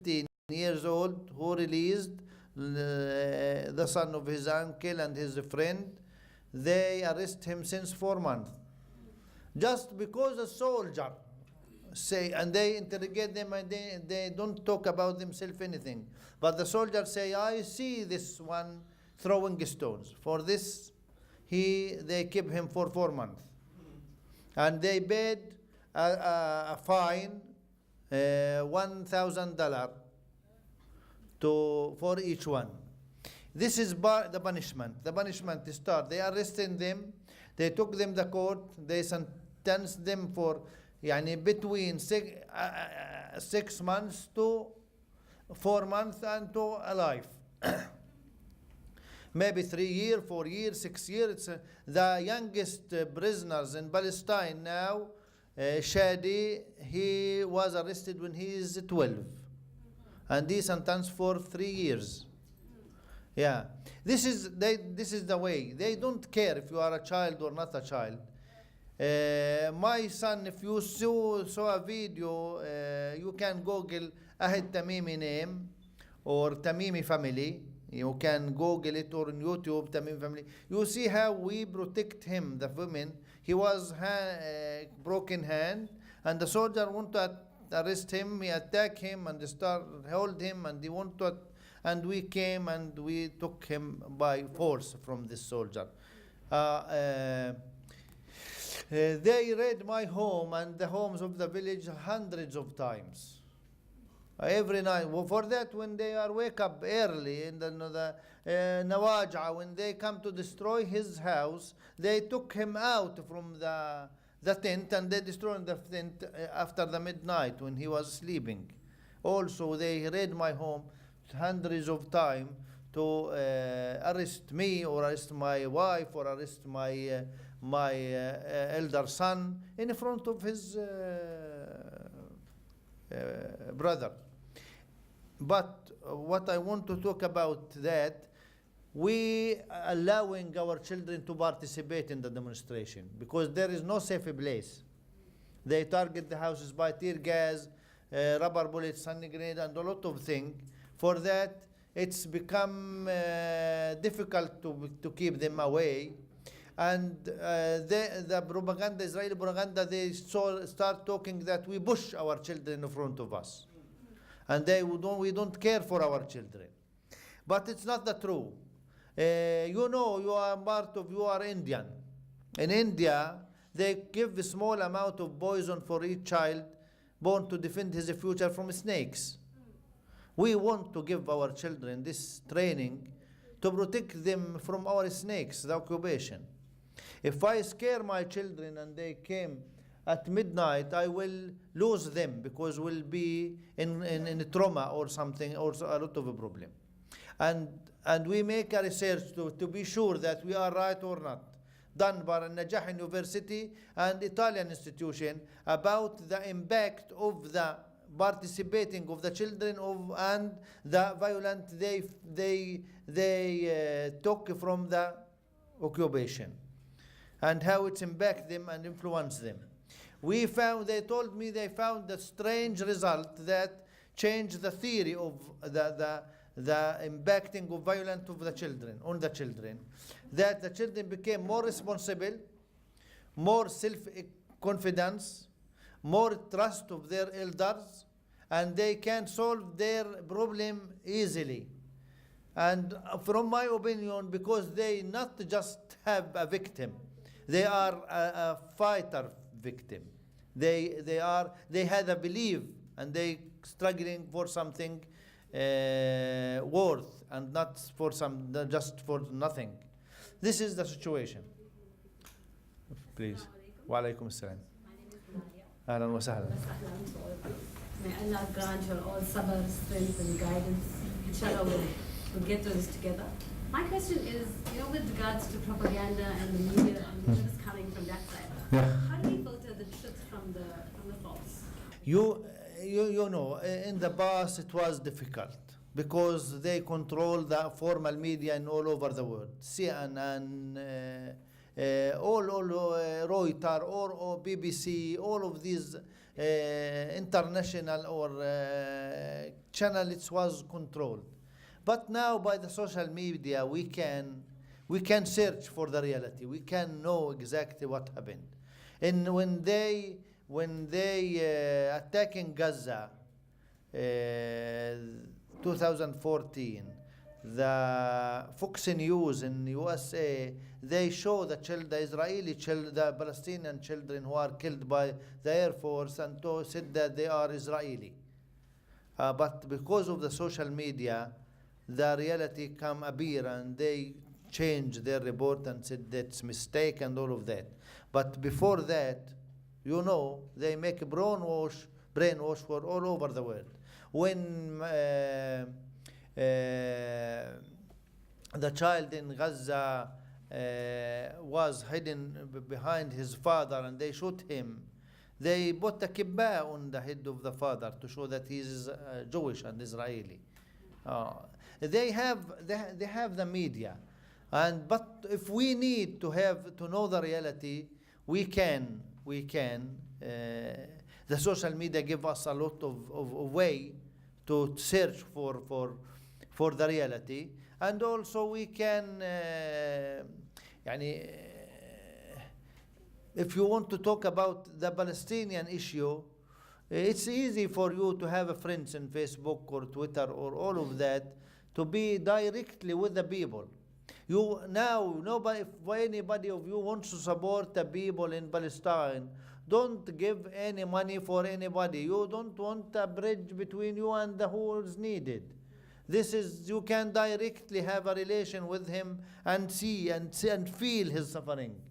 15 years old, who released the son of his uncle and his friend. They arrest him since 4 months. Just because a soldier say, and they interrogate them, and they don't talk about themselves anything. But the soldier say, I see this one throwing stones. For this, they keep him for 4 months. And they paid a fine, $1,000 for each one. This is the punishment. The punishment start. They arrested them. They took them to court. They sentenced them for between 6 months to 4 months and to a life. Maybe 3 years, 4 years, 6 years. It's the youngest prisoners in Palestine now, Shadi, he was arrested when he is 12. And he sentenced for 3 yees. Yeah. This is the way. They don't care if you are a child or not a child. My son, if you saw a video, you can Google Ayyad Tamimi name or Tamimi family. You can Google it, or on YouTube, Tamimi family. You see how we protect him, the women. He was broken hand, and the soldier want to arrest him. He attack him and hold him, and and we came and we took him by force from this soldier. They raid my home and the homes of the village hundreds of times. Every night. Well, for that, when they wake up early in the Nawaja, when they come to destroy his house, they took him out from the tent, and they destroyed the tent after the midnight when he was sleeping. Also, they raid my home hundreds of times to arrest me, or arrest my wife, or arrest my elder son in front of his brother. But what I want to talk about that, we allowing our children to participate in the demonstration because there is no safe place. They target the houses by tear gas, rubber bullets, hand grenade, and a lot of things. For that, it's become difficult to keep them away. And the propaganda, Israeli propaganda, they start talking that we push our children in front of us. And we don't care for our children. But it's not the true. You are Indian. In India, they give a small amount of poison for each child born to defend his future from snakes. We want to give our children this training to protect them from our snakes, the occupation. If I scare my children and they came at midnight, I will lose them because we'll be in trauma or something, or a lot of a problem. And we make a research to be sure that we are right or not, done by Najah University and Italian institution, about the impact of the participating of the children and the violence they took from the occupation, and how it impacts them and influence them. They told me they found a strange result that changed the theory of the impacting of violence of the children on the children. That the children became more responsible, more self-confidence, more trust of their elders, and they can solve their problem easily. And from my opinion, because they not just have a victim, they are a fighter victim. They had a belief, and they struggling for something worth, and not for just for nothing. This is the situation. Please. Wa alaikum assalam. My name is Maria. Ahlan wa sahlan. May Allah grant you all sabr, strength, and guidance. Inshallah, we'll get through this together. My question is, with regards to propaganda and the media and what is coming from that side, how do we filter the truth from the false? You know, in the past it was difficult because they control the formal media in all over the world. CNN, all Reuters, or BBC, all of these international or channel, it was controlled. But now by the social media, we can search for the reality. We can know exactly what happened. And when they attacking Gaza, 2014, the Fox News in USA, they show the Israeli children, the Palestinian children who are killed by the Air Force, and said that they are Israeli. But because of the social media, the reality come appear, and they change their report and said that's mistake and all of that. But before that, you know, they make a brainwash for all over the world. When the child in Gaza was hidden behind his father and they shoot him, they put a kibbah on the head of the father to show that he is Jewish and Israeli. They have the media, but if we need to know the reality, we can. The social media give us a lot of way to search for the reality, and also we can. If you want to talk about the Palestinian issue, it's easy for you to have friends in Facebook or Twitter or all of that, to be directly with the people. Nobody, if anybody of you wants to support the people in Palestine, don't give any money for anybody. You don't want a bridge between you and who is needed. You can directly have a relation with him and see and feel his suffering.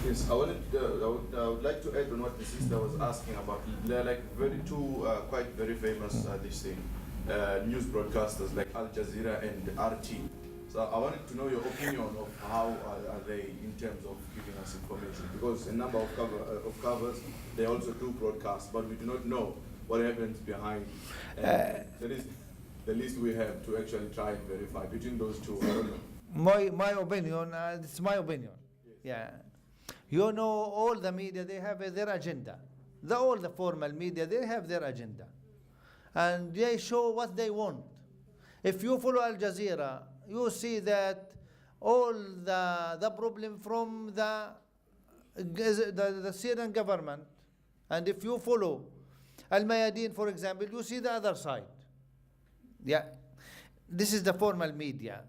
Yes, I would like to add on what the sister was asking about. They're like quite very famous news broadcasters like Al Jazeera and RT. So I wanted to know your opinion of how are they in terms of giving us information, because a number of covers they also do broadcast, but we do not know what happens behind. The least we have to actually try and verify between those two. I don't know. My opinion, it's my opinion. Yes. Yeah. All the media, they have their agenda. All the formal media, they have their agenda. And they show what they want. If you follow Al Jazeera, you see that all the problem from the Syrian government. And if you follow Al Mayadeen, for example, you see the other side. Yeah. This is the formal media.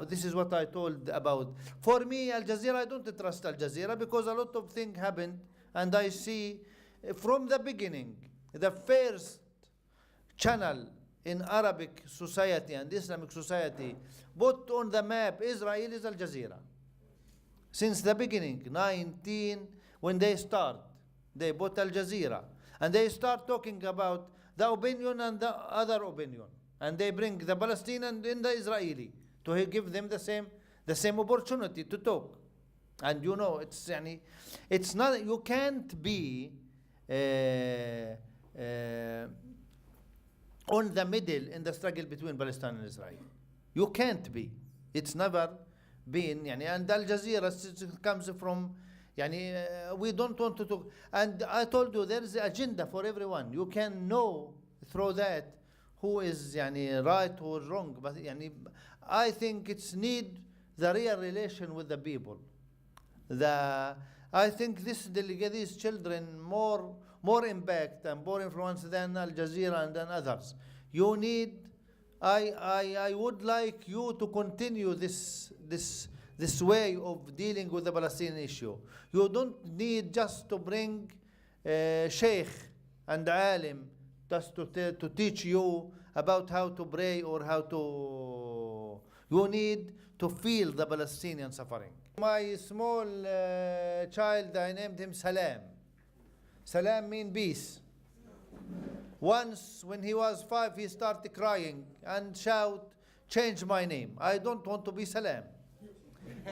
This is what I told about. For me, Al Jazeera, I don't trust Al Jazeera because a lot of things happened, and I see from the beginning, the first channel in Arabic society and Islamic society put on the map Israel is Al Jazeera. Since the beginning, when they start, they put Al Jazeera, and they start talking about the opinion and the other opinion. And they bring the Palestinian and the Israeli to give them the same opportunity to talk. And it's not, you can't be on the middle in the struggle between Palestine and Israel. You can't be. It's never been. And Al Jazeera comes from. We don't want to talk. And I told you there is an agenda for everyone. You can know through that who is right, who is wrong. But I think it's need the real relation with the people. I think these children more impact and more influence than Al Jazeera and than others. You need. I would like you to continue this way of dealing with the Palestinian issue. You don't need just to bring sheikh and alim just to teach you about how to pray or how to. You need to feel the Palestinian suffering. My small child, I named him Salam. Salam means peace. Once, when he was 5, he started crying and shout, "Change my name. I don't want to be Salam.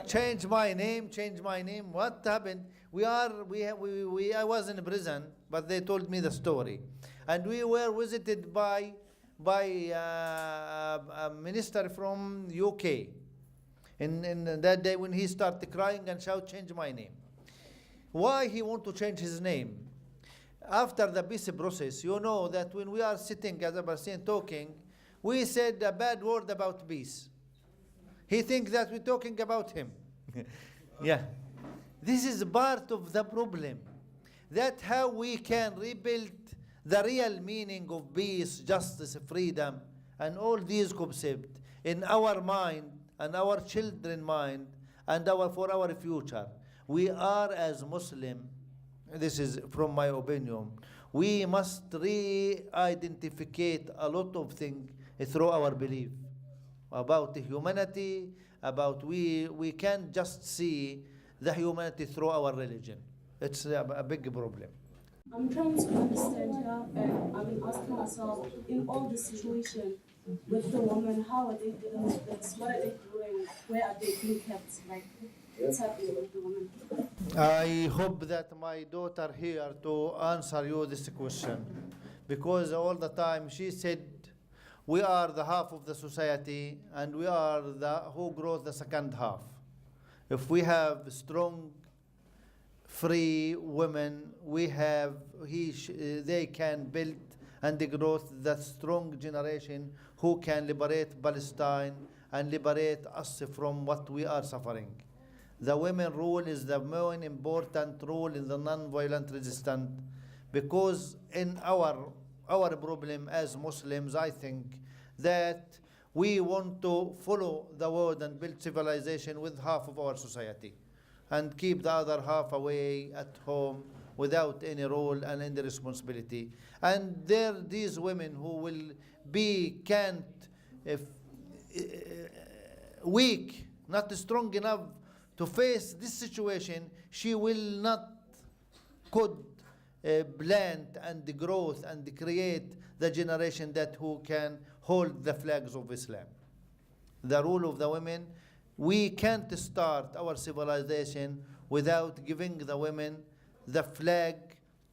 Change my name. Change my name." What happened? I was in prison, but they told me the story, and we were visited by a minister from UK. In that day, when he started crying and shout, "Change my name." Why he want to change his name? after the peace process, you know that when we are sitting as a Palestinian talking, we said a bad word about peace. He thinks that we're talking about him. Yeah. This is part of the problem. That's how we can rebuild the real meaning of peace, justice, freedom, and all these concepts in our mind and our children's mind and for our future. We are as Muslim, this is from my opinion, we must re-identificate a lot of things through our belief about humanity, about we can't just see the humanity through our religion. It's a big problem. I'm trying to understand here, and I've been asking myself, in all the situation with the women, how are they dealing with this? What are they doing? Where are they being kept? Like, what's happening with the women? I hope that my daughter here to answer you this question, because all the time she said, we are the half of the society and we are the who grows the second half. If we have strong, free women, they can build and grow the strong generation who can liberate Palestine and liberate us from what we are suffering. The women rule is the most important rule in the non-violent resistance, because in our problem as Muslims, I think that we want to follow the world and build civilization with half of our society and keep the other half away at home without any role and any responsibility. And these women who will be weak, not strong enough to face this situation, she will not could plant and growth and create the generation that who can hold the flags of Islam. The rule of the women, we can't start our civilization without giving the women the flag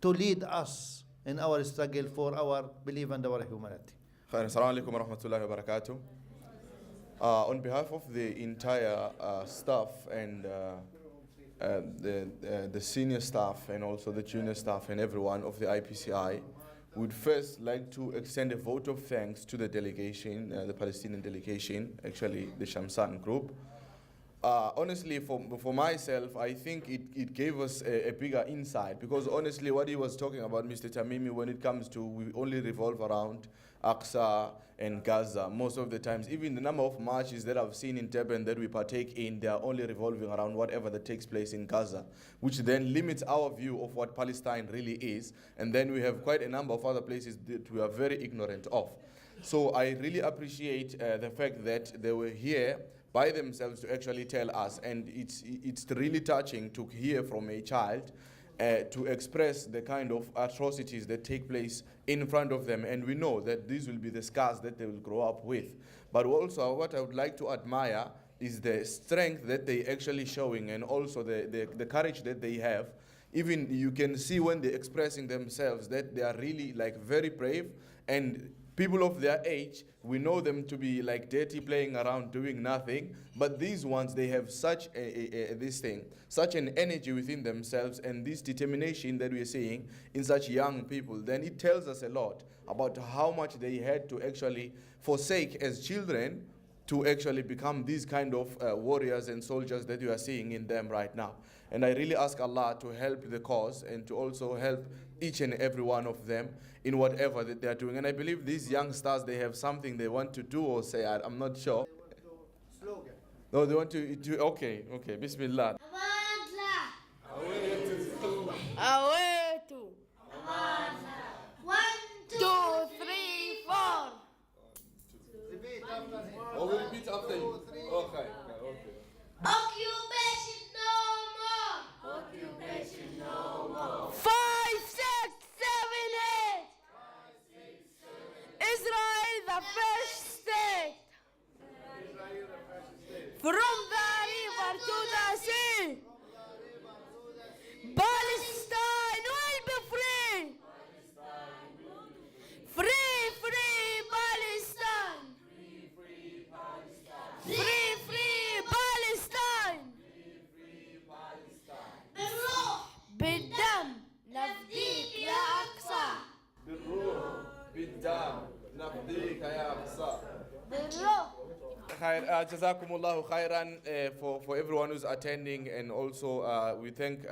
to lead us in our struggle for our belief and our humanity. Assalamu alaikum wa rahmatullahi wa barakatuh. On behalf of the entire staff and the senior staff and also the junior staff and everyone of the IPCI, would first like to extend a vote of thanks to the delegation, the Palestinian delegation, actually the Shamsaan group. Honestly, for myself, I think it gave us a bigger insight, because honestly what he was talking about, Mr. Tamimi, when it comes to we only revolve around Aqsa and Gaza most of the times. Even the number of marches that I've seen in Durban that we partake in, they are only revolving around whatever that takes place in Gaza, which then limits our view of what Palestine really is. And then we have quite a number of other places that we are very ignorant of. So I really appreciate the fact that they were here by themselves to actually tell us, and it's really touching to hear from a child to express the kind of atrocities that take place in front of them, and we know that these will be the scars that they will grow up with. But also what I would like to admire is the strength that they actually showing, and also the courage that they have. Even you can see when they're expressing themselves that they are really like very brave, and people of their age, we know them to be like dirty, playing around, doing nothing. But these ones, they have such such an energy within themselves, and this determination that we are seeing in such young people. Then it tells us a lot about how much they had to actually forsake as children to actually become these kind of warriors and soldiers that you are seeing in them right now. And I really ask Allah to help the cause and to also help each and every one of them in whatever that they are doing. And I believe these youngsters, they have something they want to do or say. I'm not sure. Slogan. No, they want to do. Okay, Bismillah. Awaitu. 1, 2, 3, 4. Repeat after him. Oh, we repeat after you. Okay. Occupation no more. Occupation no more. 5, 6, 7, 8. Israel the first state. From the river to the sea. Palestine will be free. Free Palestine. Free Palestine. بالروح بالدم نفديك يا Jazakumullahu khairan for everyone who's attending, and also we thank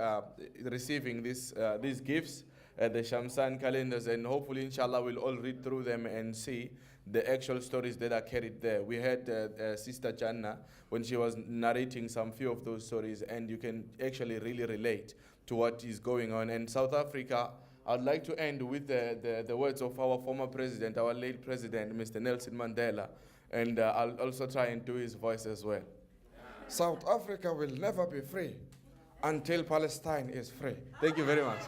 receiving these gifts, the Shamsaan calendars, and hopefully inshallah we'll all read through them and see the actual stories that are carried there. We had Sister Janna when she was narrating some few of those stories, and you can actually really relate to what is going on. And South Africa, I'd like to end with the words of our former president, our late president, Mr. Nelson Mandela, and I'll also try and do his voice as well. South Africa will never be free until Palestine is free. Thank you very much.